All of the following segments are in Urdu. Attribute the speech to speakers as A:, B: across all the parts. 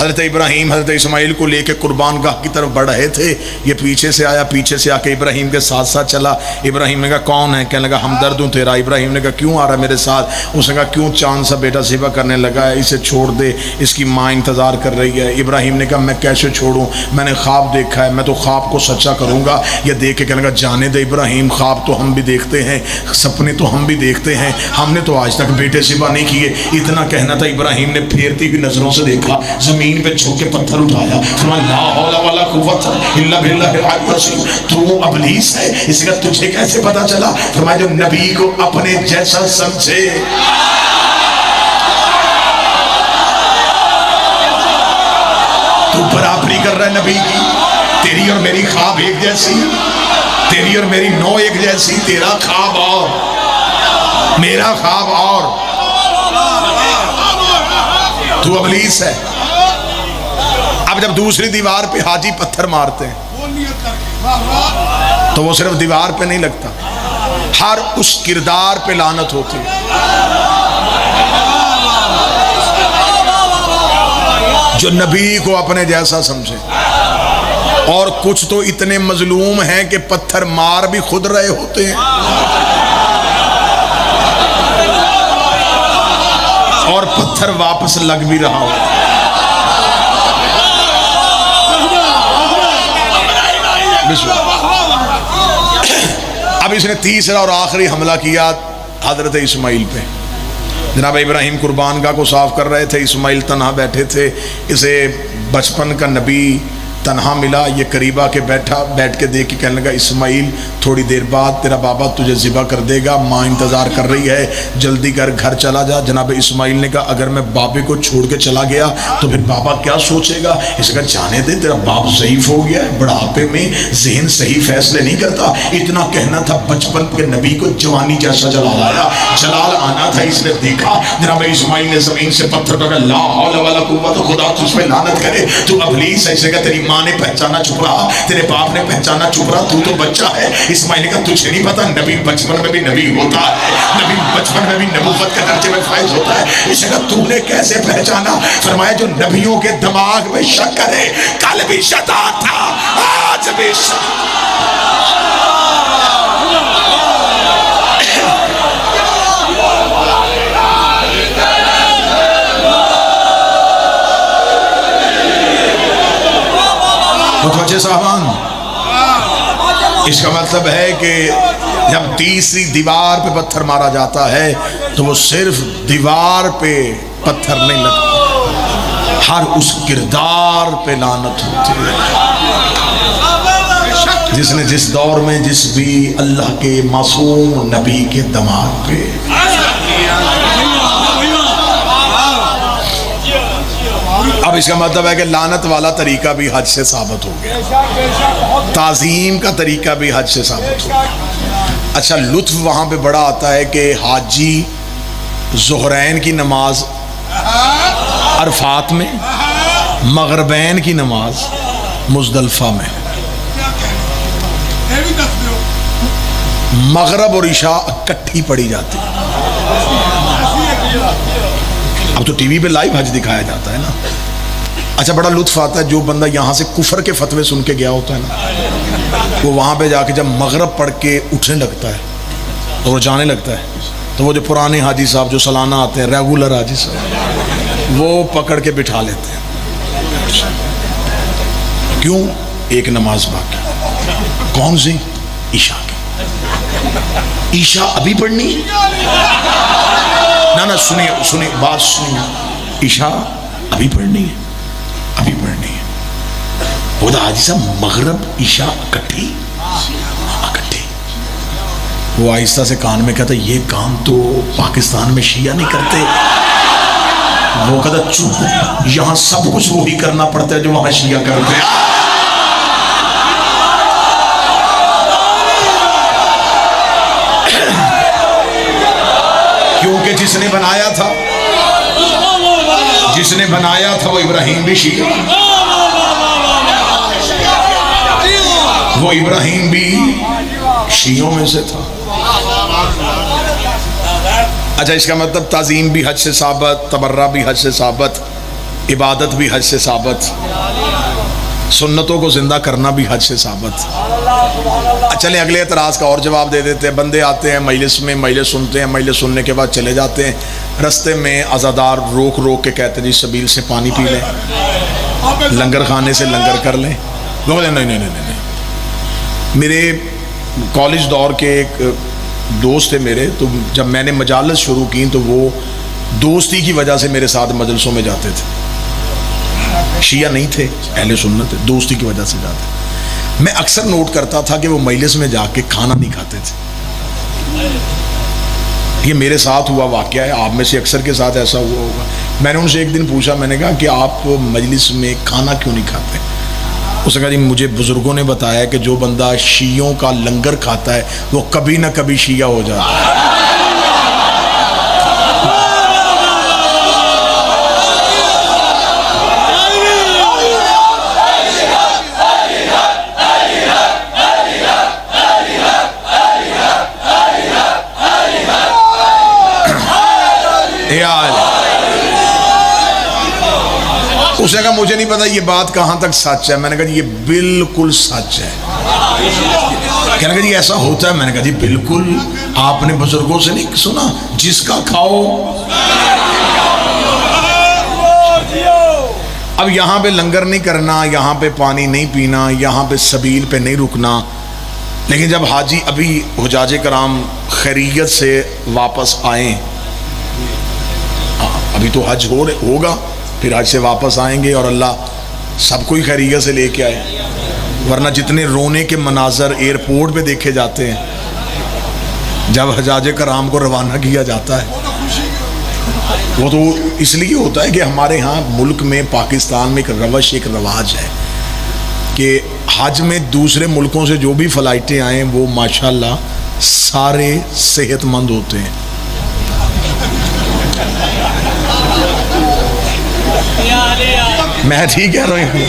A: حضرت ابراہیم حضرت اسماعیل کو لے کے قربان گاہ کی طرف بڑھ رہے تھے، یہ پیچھے سے آیا، پیچھے سے آ کے ابراہیم کے ساتھ ساتھ چلا۔ ابراہیم نے کہا کون ہے؟ کہنے لگا ہمدرد ہوں تیرا۔ ابراہیم نے کہا کیوں آ رہا میرے ساتھ؟ اس نے کہا کیوں چاند سا بیٹا ذبح کرنے لگا ہے، اسے چھوڑ دے، اس کی ماں انتظار کر رہی ہے۔ ابراہیم نے کہا میں کیسے چھوڑوں، میں نے خواب دیکھا ہے، میں تو خواب کو سچا کروں گا۔ یہ دیکھ کے کہنے لگا جانے دے ابراہیم، خواب تو ہم بھی دیکھتے ہیں، سپنے تو ہم بھی دیکھتے ہیں، ہم نے تو آج تک بیٹے ذبح نہیں کیے۔ اتنا کہنا تھا، ابراہیم نے پھیرتی ہوئی نظروں سے دیکھا، زمین پہ جھک کے پتھر اٹھایا، فرمایا لا حول ولا قوت الا باللہ العلی العظیم، تو ابلیس ہے، اس کا تجھے کیسے پتا چلا؟ فرمایا جو نبی کو اپنے جیسا سمجھے، تو برابری کر رہا ہے نبی کی، تیری اور میری خواب ایک جیسی، تیری اور میری نو ایک جیسی، تیرا خواب اور میرا خواب اور، تو ابلیس ہے۔ اب جب دوسری دیوار پہ حاجی پتھر مارتے ہیں تو وہ صرف دیوار پہ نہیں لگتا، ہر اس کردار پہ لعنت ہوتی ہے جو نبی کو اپنے جیسا سمجھے۔ اور کچھ تو اتنے مظلوم ہیں کہ پتھر مار بھی خود رہے ہوتے ہیں اور پتھر واپس لگ بھی رہا ہو۔ اب اس نے تیسرا اور آخری حملہ کیا حضرت اسماعیل پہ۔ جناب ابراہیم قربان گاہ کو صاف کر رہے تھے، اسماعیل تنہا بیٹھے تھے۔ اسے بچپن کا نبی تنہا ملا، یہ قریب آ کے بیٹھا، بیٹھ کے دیکھ کے کہنے لگا اسماعیل تھوڑی دیر بعد تیرا بابا تجھے ذبح کر دے گا، ماں انتظار کر رہی ہے، جلدی کر گھر چلا جا۔ جناب اسماعیل نے کہا اگر میں بابے کو چھوڑ کے چلا گیا تو پھر بابا کیا سوچے گا؟ اس کا جانے دے، تیرا باپ ضعیف ہو گیا ہے، بڑھاپے میں ذہن صحیح فیصلے نہیں کرتا۔ اتنا کہنا تھا، بچپن کے نبی کو جوانی جیسا جلال آیا، جلال آنا تھا، اس نے دیکھا جناب اسماعیل نے زمین سے پتھر پکڑا، لا حول ولا قوت، خدا تجھ پہ لعنت کرے، تو ابلیس ہے۔ اس نے کہا تیری ماں نے پہچانا چپ رہا، تیرے باپ نے پہچانا چپ رہا، تو بچہ ہے۔ اسماعیل نے کہا تجھے نہیں پتا نبی بچپن میں بھی نبی ہوتا ہے، نبی بچپن میں بھی نبوت کے درجے میں فائز ہوتا ہے۔ اس نے کہا تو نے کیسے پہچانا؟ فرمایا جو نبیوں کے دماغ میں شک کرے، کل بھی شیطان تھا آج بھی متوجہ صاحبان، اس کا مطلب ہے کہ جب تیسری دیوار پہ پتھر مارا جاتا ہے تو وہ صرف دیوار پہ پتھر نہیں لگتا، ہر اس کردار پہ لعنت ہوتی ہے جس نے جس دور میں جس بھی اللہ کے معصوم نبی کے دماغ پہ۔ اب اس کا مطلب ہے کہ لعنت والا طریقہ بھی حج سے ثابت ہو گیا، تعظیم کا طریقہ بھی حج سے ثابت ہو گیا۔ اچھا لطف وہاں پہ بڑا آتا ہے کہ حاجی ظہرین کی نماز عرفات میں، مغربین کی نماز مزدلفہ میں، مغرب اور عشاء اکٹھی پڑھی جاتی ہے۔ اب تو ٹی وی پہ لائیو حج دکھایا جاتا ہے نا۔ اچھا بڑا لطف آتا ہے، جو بندہ یہاں سے کفر کے فتوے سن کے گیا ہوتا ہے نا، وہ وہاں پہ جا کے جب مغرب پڑھ کے اٹھنے لگتا ہے تو وہ جانے لگتا ہے، تو وہ جو پرانے حاجی صاحب جو سالانہ آتے ہیں، ریگولر حاجی صاحب، وہ پکڑ کے بٹھا لیتے ہیں۔ کیوں؟ ایک نماز باقی، کون سی؟ عشاء کی۔ عشاء ابھی پڑھنی ہے؟ نہ سنیے بات سنیے، عشاء ابھی پڑھنی ہے، ابھی پڑھنی ہے۔ وہ تو حاجی صاحب مغرب عشاء اکٹھی، وہ آہستہ سے کان میں کہتا یہ کام تو پاکستان میں شیعہ نہیں کرتے۔ وہ کہتا چپ، یہاں سب کچھ وہی کرنا پڑتا ہے جو وہاں شیعہ کرتے ہیں۔ کیونکہ جس نے بنایا تھا وہ ابراہیم بھی شیعہ، وہ ابراہیم بھی شیعوں میں سے تھا۔ اچھا اس کا مطلب تعظیم بھی حج سے ثابت، تبرہ بھی حج سے ثابت۔ عبادت بھی حج سے ثابت، سنتوں کو زندہ کرنا بھی حج سے ثابت۔ چلیں اگلے اعتراض کا اور جواب دے دیتے ہیں۔ بندے آتے ہیں مجلس میں، مجلس سنتے ہیں، مجلس سننے کے بعد چلے جاتے ہیں، رستے میں عزادار روک روک کے کہتے ہیں جی سبیل سے پانی پی لیں، لنگر خانے سے لنگر کر لیں۔ نہیں، میرے کالج دور کے ایک دوست تھے میرے، تو جب میں نے مجالس شروع کی تو وہ دوستی کی وجہ سے میرے ساتھ مجلسوں میں جاتے تھے، شیعہ نہیں تھے، اہل سنت، دوستی کی وجہ سے جاتے۔ میں اکثر نوٹ کرتا تھا کہ وہ مجلس میں جا کے کھانا نہیں کھاتے تھے۔ یہ میرے ساتھ ہوا واقعہ ہے، آپ میں سے اکثر کے ساتھ ایسا ہوا ہوگا۔ میں نے ان سے ایک دن پوچھا، میں نے کہا کہ آپ مجلس میں کھانا کیوں نہیں کھاتے؟ اس نے کہا جی مجھے بزرگوں نے بتایا کہ جو بندہ شیعوں کا لنگر کھاتا ہے وہ کبھی نہ کبھی شیعہ ہو جاتا ہے۔ اس نے کہا مجھے نہیں پتا یہ بات کہاں تک سچ ہے۔ میں نے کہا جی یہ بالکل سچ ہے۔ کہنے لگا جی ایسا ہوتا ہے؟ میں نے کہا جی بالکل، آپ نے بزرگوں سے نہیں سنا جس کا کھاؤ۔ اب یہاں پہ لنگر نہیں کرنا، یہاں پہ پانی نہیں پینا، یہاں پہ سبیل پہ نہیں رکنا، لیکن جب حاجی ابھی حجاج کرام خیریت سے واپس آئیں، ابھی تو حج ہوگا، پھر حج سے واپس آئیں گے اور اللہ سب کو ہی خیریت سے لے کے آئے، ورنہ جتنے رونے کے مناظر ایئرپورٹ پہ دیکھے جاتے ہیں جب حجاج کرام کو روانہ کیا جاتا ہے، وہ تو اس لیے ہوتا ہے کہ ہمارے ہاں ملک میں پاکستان میں ایک روش، ایک رواج ہے کہ حج میں دوسرے ملکوں سے جو بھی فلائٹیں آئیں وہ ماشاءاللہ سارے صحت مند ہوتے ہیں۔ میں ٹھیک کہہ رہا ہوں،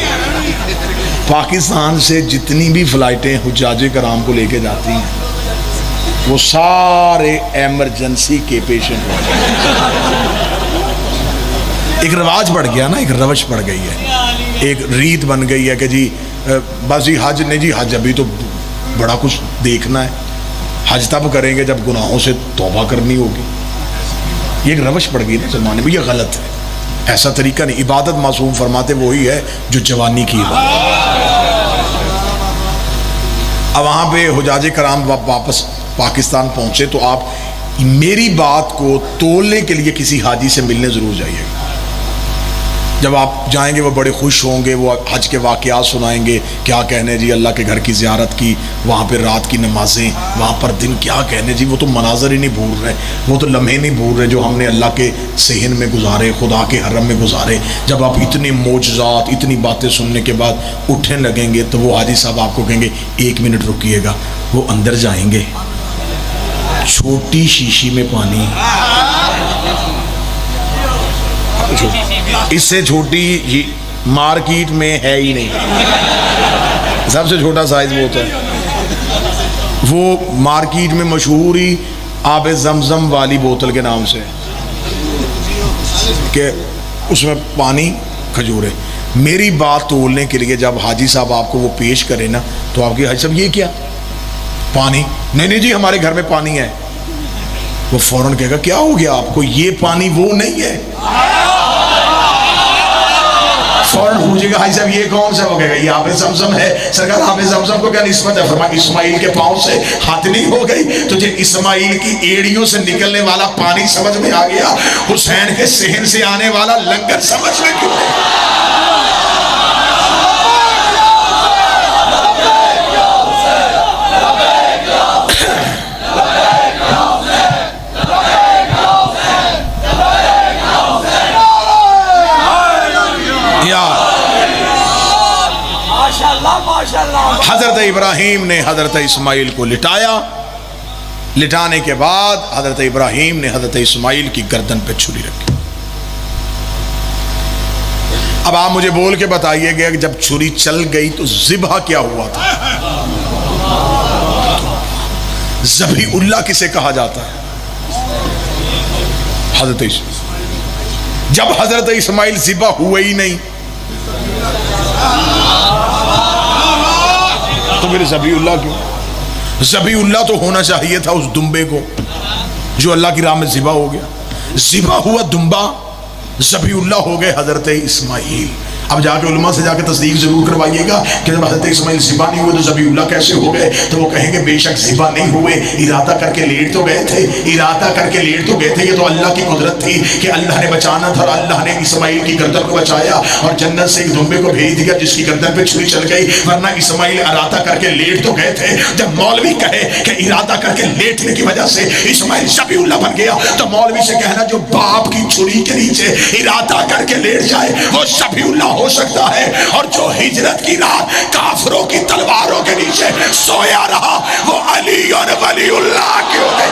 A: پاکستان سے جتنی بھی فلائٹیں حجاج کرام کو لے کے جاتی ہیں وہ سارے ایمرجنسی کے پیشنٹ ہوتے ہیں۔ ایک رواج بڑھ گیا نا، ایک روش بڑھ گئی ہے، ایک ریت بن گئی ہے کہ جی بس جی حج نہیں، جی حج ابھی تو بڑا کچھ دیکھنا ہے، حج تب کریں گے جب گناہوں سے توبہ کرنی ہوگی۔ یہ ایک روش بڑھ گئی نا زمانے میں، یہ غلط ہے، ایسا طریقہ نہیں۔ عبادت معصوم فرماتے وہی ہے جو جوانی کی عبادت۔ اب وہاں پہ حجاج کرام واپس پاکستان پہنچے تو آپ میری بات کو تولنے کے لیے کسی حاجی سے ملنے ضرور جائیے گا۔ جب آپ جائیں گے وہ بڑے خوش ہوں گے، وہ حج کے واقعات سنائیں گے، کیا کہنے جی اللہ کے گھر کی زیارت کی، وہاں پہ رات کی نمازیں، وہاں پر دن، کیا کہنے جی وہ تو مناظر ہی نہیں بھول رہے، وہ تو لمحے نہیں بھول رہے جو ہم نے اللہ کے صحن میں گزارے، خدا کے حرم میں گزارے۔ جب آپ اتنے معجزات، اتنی باتیں سننے کے بعد اٹھنے لگیں گے تو وہ حاجی صاحب آپ کو کہیں گے ایک منٹ رکیے گا، وہ اندر جائیں گے، چھوٹی شیشی میں پانی، اس سے چھوٹی مارکیٹ میں ہے ہی نہیں، سب سے چھوٹا سائز وہ ہوتا ہے، وہ مارکیٹ میں مشہور ہی آب زمزم والی بوتل کے نام سے کہ اس میں پانی کھجورے۔ میری بات تولنے کے لیے جب حاجی صاحب آپ کو وہ پیش کرے نا تو آپ کی حاجی صاحب یہ کیا پانی؟ نہیں جی ہمارے گھر میں پانی ہے۔ وہ فوراً کہے گا کیا ہو گیا آپ کو، یہ پانی وہ نہیں ہے۔ فوراً پوچھے گا حاجی صاحب یہ کون سا؟ وہ کہے گا یہ آب زمزم ہے۔ سرکار آب زمزم کو کیا نسبت ہے؟ فرمایا اسماعیل کے پاؤں سے ہاتھنی ہو گئی، تجھے اسماعیل کی ایڑیوں سے نکلنے والا پانی سمجھ میں آ گیا، حسین کے صحن سے آنے والا لنگر سمجھ میں کیوں نہیں؟ حضرت ابراہیم نے حضرت اسماعیل کو لٹایا، لٹانے کے بعد حضرت ابراہیم نے حضرت اسماعیل کی گردن پہ چھری رکھی۔ اب آپ مجھے بول کے بتائیے گا کہ جب چھری چل گئی تو ذبح کیا ہوا تھا؟ ذبیح اللہ کسے کہا جاتا ہے؟ حضرت جب حضرت اسماعیل ذبح ہوئے ہی نہیں تو پھر ذبیح اللہ کیوں؟ ذبیح اللہ تو ہونا چاہیے تھا اس دمبے کو جو اللہ کی راہ میں ذبح ہو گیا. ذبح ہوا دمبا، ذبیح اللہ ہو گئے حضرت اسماعیل. اب جا کے علماء سے جا کے تصدیق ضرور کروائیے گا کہ جب حضرت اسماعیل ذبح نہیں ہوئے تو ذبیح اللہ کیسے ہو گئے؟ تو وہ کہیں گے بے شک ذبح نہیں ہوئے، ارادہ کر کے لیٹ تو گئے تھے، ارادہ کر کے لیٹ تو گئے تھے. یہ تو اللہ کی قدرت تھی کہ اللہ نے بچانا تھا اور اللہ نے اسماعیل کی گردن کو بچایا اور جنت سے ایک دمبے کو بھیج دیا جس کی گردن پہ چھری چل گئی. ورنہ اسماعیل ارادہ کر کے لیٹ تو گئے تھے. جب مولوی کہے کہ ارادہ کر کے لیٹنے کی وجہ سے اسماعیل ذبیح اللہ بن گیا تو مولوی سے کہنا جو باپ کی چھری کے نیچے ارادہ کر کے لیٹ جائے وہ ذبیح اللہ ہو سکتا ہے، اور جو ہجرت کی رات کافروں کی تلواروں کے نیچے سویا رہا وہ علی اور ولی اللہ کے ہو گئے.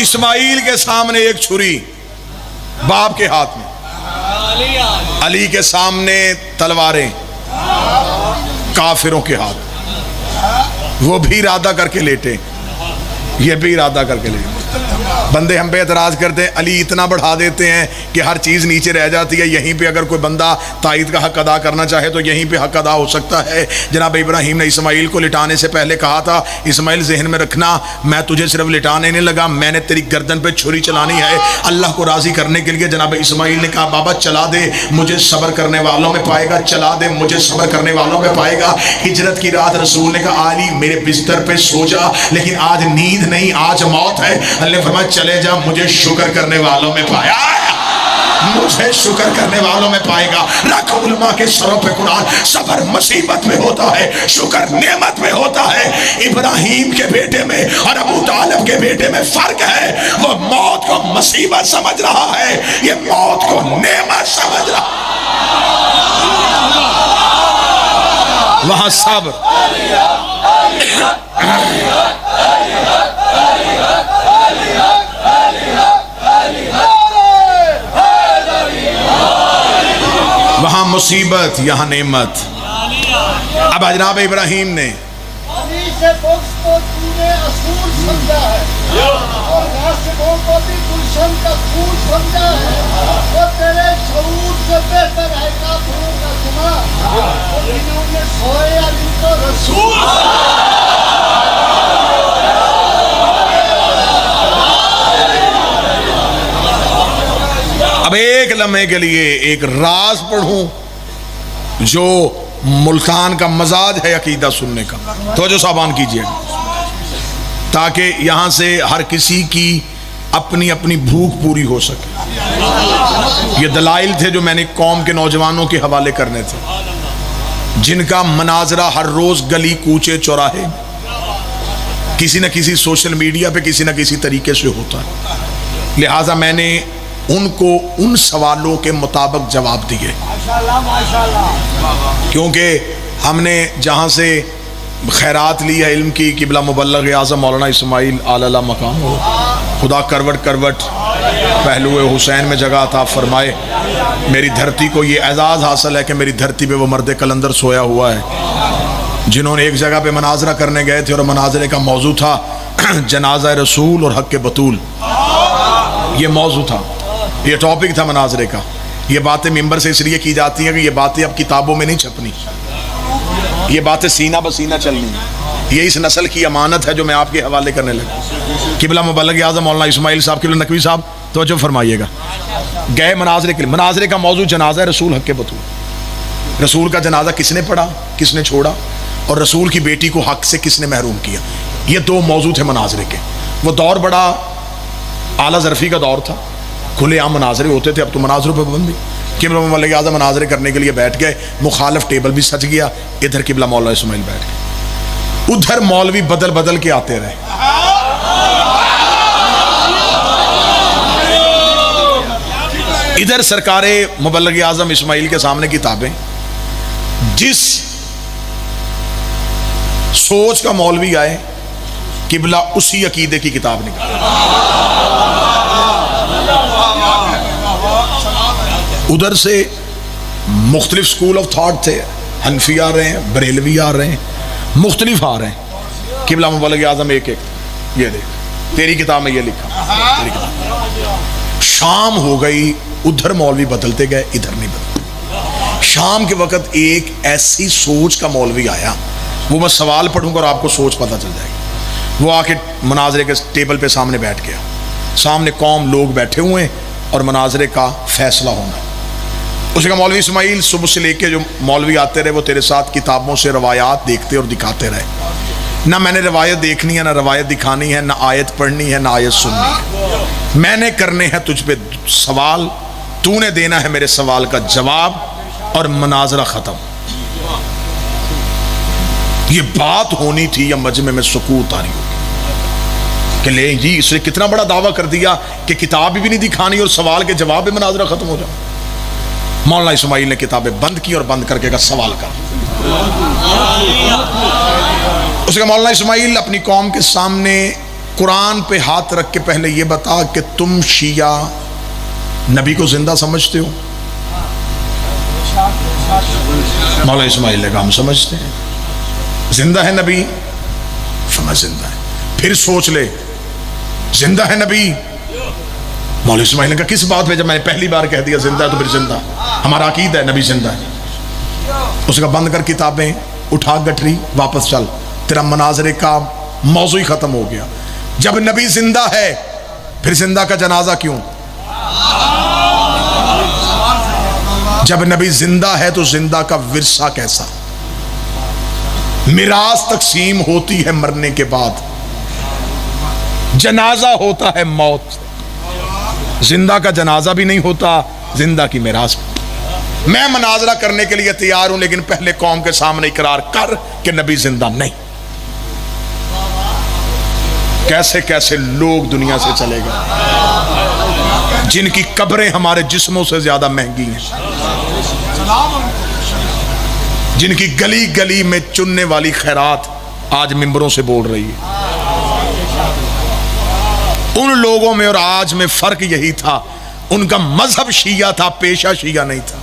A: اسماعیل کے سامنے ایک چھری باپ کے ہاتھ میں، علی کے سامنے تلواریں کافروں کے ہاتھ. وہ بھی ارادہ کر کے لیٹے، یہ بھی ارادہ کر کے لیٹے. بندے ہم پہ اعتراض کرتے ہیں علی اتنا بڑھا دیتے ہیں کہ ہر چیز نیچے رہ جاتی ہے. یہیں پہ اگر کوئی بندہ تائید کا حق ادا کرنا چاہے تو یہیں پہ حق ادا ہو سکتا ہے. جناب ابراہیم نے اسماعیل کو لٹانے سے پہلے کہا تھا اسماعیل ذہن میں رکھنا میں تجھے صرف لٹانے نہیں لگا، میں نے تیری گردن پہ چھری چلانی ہے. اللہ کو راضی کرنے کے لیے جناب اسماعیل نے کہا بابا چلا دے، مجھے صبر کرنے والوں میں پائے گا، چلا دے مجھے صبر کرنے والوں میں پائے گا. ہجرت کی رات رسول نے کہا علی میرے بستر پہ سو جا، لیکن آج نیند نہیں آج موت ہے. اللہ نے فرمایا چلے جا مجھے شکر کرنے والوں میں پایا، مجھے شکر کرنے والوں میں پائے گا. رکھ علماء کے سروں پہ قرآن. صبر مصیبت میں ہوتا ہے، شکر نعمت میں ہوتا ہے. ابراہیم کے بیٹے میں اور ابو طالب کے بیٹے میں فرق ہے. وہ موت کو مصیبت سمجھ رہا ہے، یہ موت کو نعمت سمجھ رہا ہے. وہاں صبر وہاں مصیبت یہاں نعمت. اب جناب ابراہیم نے اب ایک لمحے کے لیے ایک راز پڑھوں جو ملتان کا مزاج ہے عقیدہ سننے کا. توجہ صاحبان کیجئے تاکہ یہاں سے ہر کسی کی اپنی اپنی بھوک پوری ہو سکے. یہ دلائل تھے جو میں نے قوم کے نوجوانوں کے حوالے کرنے تھے جن کا مناظرہ ہر روز گلی کوچے چوراہے کسی نہ کسی سوشل میڈیا پہ کسی نہ کسی طریقے سے ہوتا ہے. لہٰذا میں نے ان کو ان سوالوں کے مطابق جواب دیے کیونکہ ہم نے جہاں سے خیرات لی ہے علم کی قبلہ مبلغ اعظم مولانا اسماعیل اعلی مقام ہو، خدا کروٹ کروٹ پہلو حسین میں جگہ عطا فرمائے. میری دھرتی کو یہ اعزاز حاصل ہے کہ میری دھرتی پہ وہ مرد قلندر سویا ہوا ہے جنہوں نے ایک جگہ پہ مناظرہ کرنے گئے تھے اور مناظرے کا موضوع تھا جنازہ رسول اور حق بطول. یہ موضوع تھا، یہ ٹاپک تھا مناظرے کا. یہ باتیں ممبر سے اس لیے کی جاتی ہیں کہ یہ باتیں اب کتابوں میں نہیں چھپنی، یہ باتیں سینہ بسینہ چلنی. یہ اس نسل کی امانت ہے جو میں آپ کے حوالے کرنے لگا. قبلہ مبلغ اعظم مولانا اسماعیل صاحب، قبلہ نقوی صاحب توجہ فرمائیے گا. گئے مناظرے کے لیے. مناظرے کا موضوع جنازہ رسول حق بطول. رسول کا جنازہ کس نے پڑھا، کس نے چھوڑا، اور رسول کی بیٹی کو حق سے کس نے محروم کیا. یہ دو موضوع تھے مناظرے کے. وہ دور بڑا اعلیٰ ظرفی کا دور تھا، کھلے عام مناظرے ہوتے تھے. اب تو مناظروں پہ پابندی. قبلہ مبلغ اعظم مناظرے کرنے کے لیے بیٹھ گئے، مخالف ٹیبل بھی سج گیا، ادھر قبلہ مولانا اسماعیل بیٹھ گئے، ادھر مولوی بدل بدل کے آتے رہے. ادھر سرکار مبلغ اعظم اسماعیل کے سامنے کتابیں، جس سوچ کا مولوی آئے قبلہ اسی عقیدے کی کتاب نکالے. ادھر سے مختلف سکول آف تھاٹ تھے، حنفی آ رہے ہیں، بریلوی آ رہے ہیں، مختلف آ رہے ہیں. قبلہ مبلغ اعظم ایک ایک، یہ دیکھ تیری کتاب میں یہ لکھا، تیری کتاب. شام ہو گئی، ادھر مولوی بدلتے گئے، ادھر نہیں بدلتے. شام کے وقت ایک ایسی سوچ کا مولوی آیا، وہ میں سوال پڑھوں گا اور آپ کو سوچ پتہ چل جائے گی. وہ آ کے مناظرے کے ٹیبل پہ سامنے بیٹھ گیا. سامنے قوم لوگ بیٹھے ہوئے اور مناظرے کا فیصلہ ہونا. اس کا مولوی اسماعیل صبح سے لے کے جو مولوی آتے رہے وہ تیرے ساتھ کتابوں سے روایات دیکھتے اور دکھاتے رہے. نہ میں نے روایت دیکھنی ہے، نہ روایت دکھانی ہے، نہ آیت پڑھنی ہے، نہ آیت سننی ہے. میں نے کرنے ہیں تجھ پہ سوال، تو نے دینا ہے میرے سوال کا جواب، اور مناظرہ ختم. یہ بات ہونی تھی یا مجمع میں سکوت آ رہی ہوگی کہ لے جی اس نے کتنا بڑا دعویٰ کر دیا کہ کتاب بھی نہیں دکھانی اور سوال کے جواب میں مناظرہ ختم ہو جائے. مولانا اسماعیل نے کتابیں بند کی اور بند کر کے کہا سوال کر. اس کا مولانا اسماعیل اپنی قوم کے سامنے قرآن پہ ہاتھ رکھ کے پہلے یہ بتا کہ تم شیعہ نبی کو زندہ سمجھتے ہو؟ مولانا اسماعیل نے کہا ہم سمجھتے ہیں. زندہ ہے نبی؟ فرمایا زندہ ہے. پھر سوچ لے، زندہ ہے نبی؟ مولانا اسماعیل نے کہا کس بات پہ؟ جب میں نے پہلی بار کہہ دیا زندہ ہے تو پھر زندہ. ہمارا عقیدہ ہے نبی زندہ ہے. اس کا بند کر کتابیں، اٹھا گٹری، واپس چل، تیرا مناظرے کا موضوع ہی ختم ہو گیا. جب نبی زندہ ہے پھر زندہ کا جنازہ کیوں؟ جب نبی زندہ ہے تو زندہ کا ورثہ کیسا؟ میراث تقسیم ہوتی ہے مرنے کے بعد، جنازہ ہوتا ہے موت. زندہ کا جنازہ بھی نہیں ہوتا، زندہ کی میراث. میں مناظرہ کرنے کے لیے تیار ہوں، لیکن پہلے قوم کے سامنے اقرار کر کہ نبی زندہ نہیں. کیسے کیسے لوگ دنیا سے چلے گئے جن کی قبریں ہمارے جسموں سے زیادہ مہنگی ہیں، جن کی گلی گلی میں چننے والی خیرات آج ممبروں سے بول رہی ہے. ان لوگوں میں اور آج میں فرق یہی تھا، ان کا مذہب شیعہ تھا، پیشہ شیعہ نہیں تھا.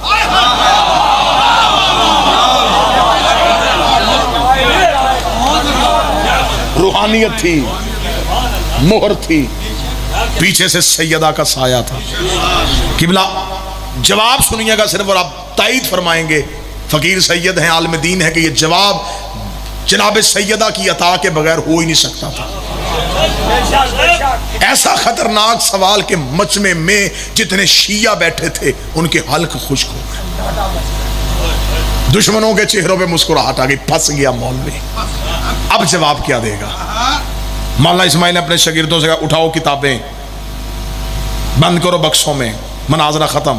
A: روحانیت تھی، مہر تھی، پیچھے سے سیدہ کا سایہ تھا. قبلہ جواب سنیے گا صرف، اور آپ تائید فرمائیں گے. فقیر سید ہیں، عالم دین ہے، کہ یہ جواب جناب سیدہ کی عطا کے بغیر ہو ہی نہیں سکتا تھا. ایسا خطرناک سوال کہ مجمع میں جتنے شیعہ بیٹھے تھے ان کے حلق خشک ہو گئے. دشمنوں کے چہروں پہ مسکراہٹ آ گئی. پھنس گیا مولوی، اب جواب کیا دے گا؟ مولانا اسماعیل نے اپنے شاگردوں سے کہا اٹھاؤ کتابیں، بند کرو بکسوں میں، مناظرہ ختم.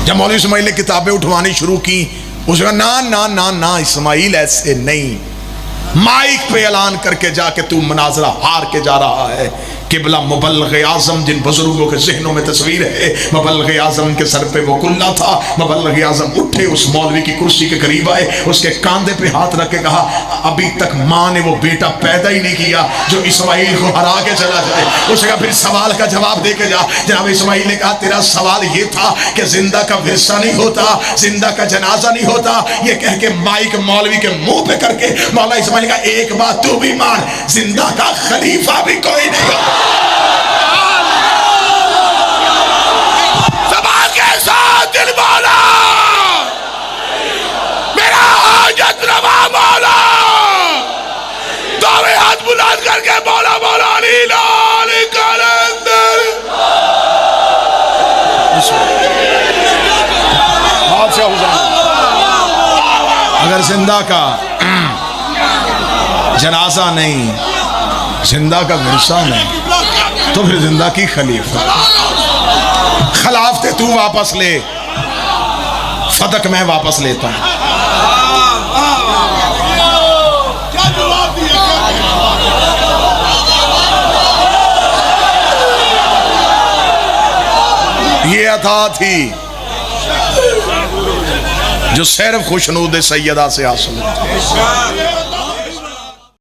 A: جب مولانا اسماعیل نے کتابیں اٹھوانی شروع کی، اس نے کہا نا نا نا نا اسماعیل ایسے نہیں، مائک پہ اعلان کر کے جا کہ تو مناظرہ ہار کے جا رہا ہے. قبلہ مبلغ اعظم جن بزرگوں کے ذہنوں میں تصویر ہے، مبلغ اعظم کے سر پہ وہ کلہ تھا. مبلغ اعظم اٹھے، اس مولوی کی کرسی کے قریب آئے، اس کے کاندھے پہ ہاتھ رکھ کے کہا ابھی تک ماں نے وہ بیٹا پیدا ہی نہیں کیا جو اسماعیل کو ہرا کے چلا جائے. اس نے کہا پھر سوال کا جواب دے کے جا. جناب اسماعیل نے کہا تیرا سوال یہ تھا کہ زندہ کا ورثہ نہیں ہوتا، زندہ کا جنازہ نہیں ہوتا. یہ کہہ کے مائک مولوی کے منہ پہ کر کے مولانا اسماعیل کا ایک بات تو بھی مان، زندہ کا خلیفہ بھی کوئی نہیں ہوتا. زبان کے ساتھ دل مولا، میرا حاجت روا مولا، دعوے ہاتھ بلند کر کے مولا مولا علی لال کلندر. اگر زندہ کا جنازہ نہیں، زندہ کا ورثہ نہیں، تو پھر زندہ کی خلیفہ. خلافت تو واپس لے، صدق میں واپس لیتا ہوں. یہ عطا تھی جو صرف خوشنود سیدہ سے حاصل ہوتی.